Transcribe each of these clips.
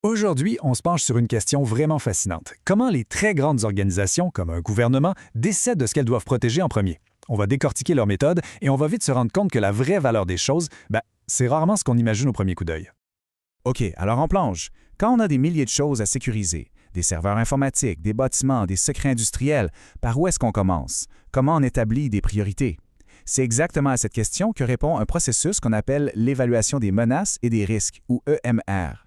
Aujourd'hui, on se penche sur une question vraiment fascinante. Comment les très grandes organisations, comme un gouvernement, décident de ce qu'elles doivent protéger en premier? On va décortiquer leurs méthodes et on va vite se rendre compte que la vraie valeur des choses, c'est rarement ce qu'on imagine au premier coup d'œil. OK, alors on plonge. Quand on a des milliers de choses à sécuriser, des serveurs informatiques, des bâtiments, des secrets industriels, par où est-ce qu'on commence? Comment on établit des priorités? C'est exactement à cette question que répond un processus qu'on appelle l'évaluation des menaces et des risques, ou EMR.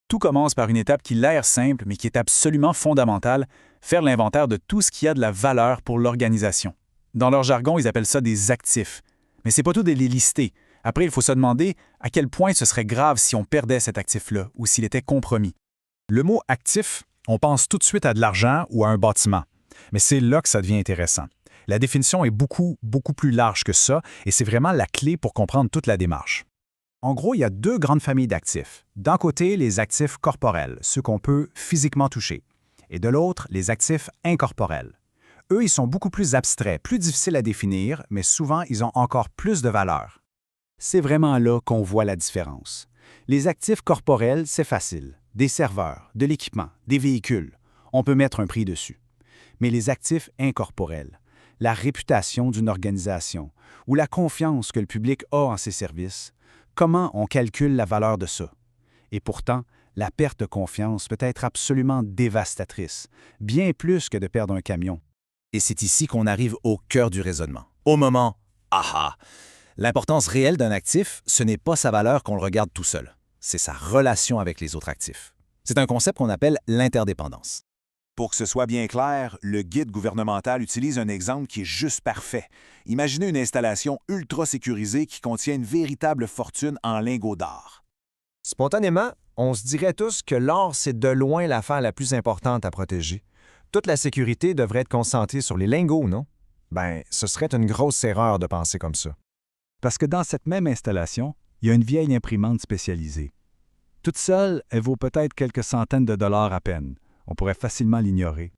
Tout commence par une étape qui l'air simple, mais qui est absolument fondamentale, faire l'inventaire de tout ce qui a de la valeur pour l'organisation. Dans leur jargon, ils appellent ça des actifs. Mais c'est pas tout de les lister. Après, il faut se demander à quel point ce serait grave si on perdait cet actif-là ou s'il était compromis. Le mot actif, on pense tout de suite à de l'argent ou à un bâtiment. Mais c'est là que ça devient intéressant. La définition est beaucoup plus large que ça et c'est vraiment la clé pour comprendre toute la démarche. En gros, il y a deux grandes familles d'actifs. D'un côté, les actifs corporels, ceux qu'on peut physiquement toucher. Et de l'autre, les actifs incorporels. Eux, ils sont beaucoup plus abstraits, plus difficiles à définir, mais souvent, ils ont encore plus de valeur. C'est vraiment là qu'on voit la différence. Les actifs corporels, c'est facile. Des serveurs, de l'équipement, des véhicules. On peut mettre un prix dessus. Mais les actifs incorporels, la réputation d'une organisation ou la confiance que le public a en ses services, comment on calcule la valeur de ça? Et pourtant, la perte de confiance peut être absolument dévastatrice, bien plus que de perdre un camion. Et c'est ici qu'on arrive au cœur du raisonnement. Au moment « aha ». L'importance réelle d'un actif, ce n'est pas sa valeur qu'on le regarde tout seul. C'est sa relation avec les autres actifs. C'est un concept qu'on appelle l'interdépendance. Pour que ce soit bien clair, le guide gouvernemental utilise un exemple qui est juste parfait. Imaginez une installation ultra sécurisée qui contient une véritable fortune en lingots d'or. Spontanément, on se dirait tous que l'or, c'est de loin l'affaire la plus importante à protéger. Toute la sécurité devrait être concentrée sur les lingots, non? Ce serait une grosse erreur de penser comme ça. Parce que dans cette même installation, il y a une vieille imprimante spécialisée. Toute seule, elle vaut peut-être quelques centaines de dollars à peine. On pourrait facilement l'ignorer.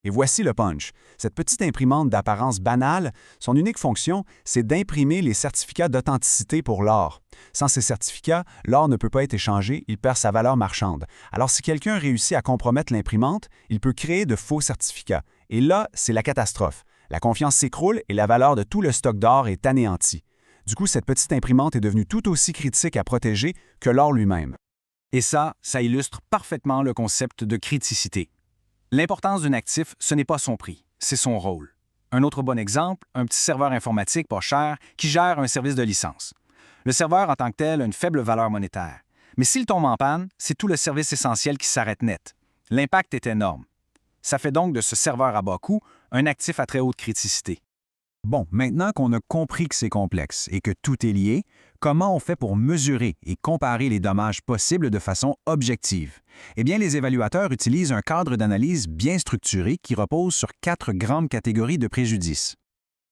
Et voici le punch. Cette petite imprimante d'apparence banale, son unique fonction, c'est d'imprimer les certificats d'authenticité pour l'or. Sans ces certificats, l'or ne peut pas être échangé, il perd sa valeur marchande. Alors si quelqu'un réussit à compromettre l'imprimante, il peut créer de faux certificats. Et là, c'est la catastrophe. La confiance s'écroule et la valeur de tout le stock d'or est anéantie. Du coup, cette petite imprimante est devenue tout aussi critique à protéger que l'or lui-même. Et ça illustre parfaitement le concept de criticité. L'importance d'un actif, ce n'est pas son prix, c'est son rôle. Un autre bon exemple, un petit serveur informatique pas cher qui gère un service de licence. Le serveur en tant que tel a une faible valeur monétaire. Mais s'il tombe en panne, c'est tout le service essentiel qui s'arrête net. L'impact est énorme. Ça fait donc de ce serveur à bas coût un actif à très haute criticité. Bon, maintenant qu'on a compris que c'est complexe et que tout est lié, comment on fait pour mesurer et comparer les dommages possibles de façon objective? Eh bien, les évaluateurs utilisent un cadre d'analyse bien structuré qui repose sur 4 grandes catégories de préjudices.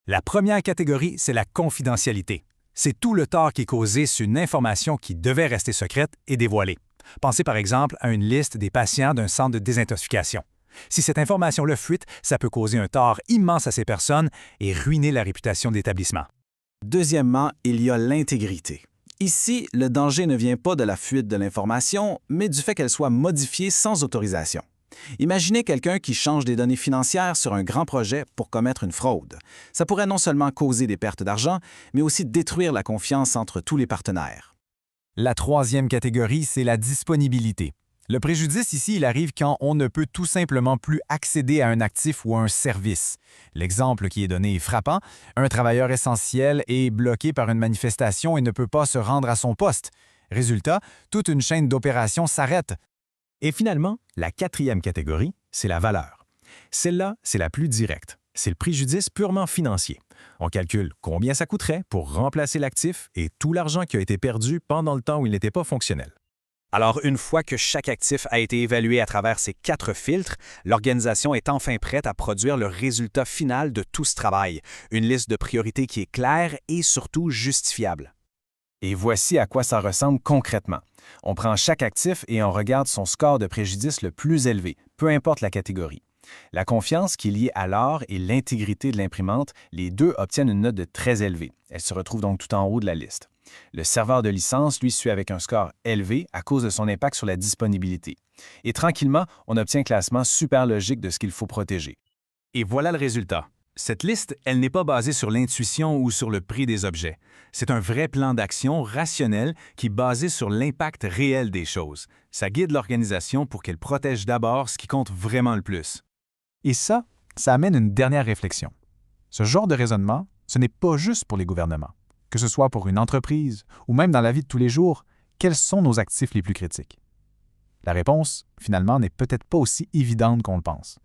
La première catégorie, c'est la confidentialité. C'est tout le tort qui est causé sur une information qui devait rester secrète et dévoilée. Pensez par exemple à une liste des patients d'un centre de désintoxication. Si cette information-là fuite, ça peut causer un tort immense à ces personnes et ruiner la réputation de l'établissement. Deuxièmement, il y a l'intégrité. Ici, le danger ne vient pas de la fuite de l'information, mais du fait qu'elle soit modifiée sans autorisation. Imaginez quelqu'un qui change des données financières sur un grand projet pour commettre une fraude. Ça pourrait non seulement causer des pertes d'argent, mais aussi détruire la confiance entre tous les partenaires. La troisième catégorie, c'est la disponibilité. Le préjudice ici, il arrive quand on ne peut tout simplement plus accéder à un actif ou à un service. L'exemple qui est donné est frappant. Un travailleur essentiel est bloqué par une manifestation et ne peut pas se rendre à son poste. Résultat, toute une chaîne d'opérations s'arrête. Et finalement, la quatrième catégorie, c'est la valeur. Celle-là, c'est la plus directe. C'est le préjudice purement financier. On calcule combien ça coûterait pour remplacer l'actif et tout l'argent qui a été perdu pendant le temps où il n'était pas fonctionnel. Alors, une fois que chaque actif a été évalué à travers ces 4 filtres, l'organisation est enfin prête à produire le résultat final de tout ce travail, une liste de priorités qui est claire et surtout justifiable. Et voici à quoi ça ressemble concrètement. On prend chaque actif et on regarde son score de préjudice le plus élevé, peu importe la catégorie. La confiance qui est liée à l'or et l'intégrité de l'imprimante, les deux obtiennent une note de très élevée. Elle se retrouve donc tout en haut de la liste. Le serveur de licence, lui, suit avec un score élevé à cause de son impact sur la disponibilité. Et tranquillement, on obtient un classement super logique de ce qu'il faut protéger. Et voilà le résultat. Cette liste, elle n'est pas basée sur l'intuition ou sur le prix des objets. C'est un vrai plan d'action rationnel qui est basé sur l'impact réel des choses. Ça guide l'organisation pour qu'elle protège d'abord ce qui compte vraiment le plus. Et ça amène une dernière réflexion. Ce genre de raisonnement, ce n'est pas juste pour les gouvernements. Que ce soit pour une entreprise ou même dans la vie de tous les jours, quels sont nos actifs les plus critiques? La réponse, finalement, n'est peut-être pas aussi évidente qu'on le pense.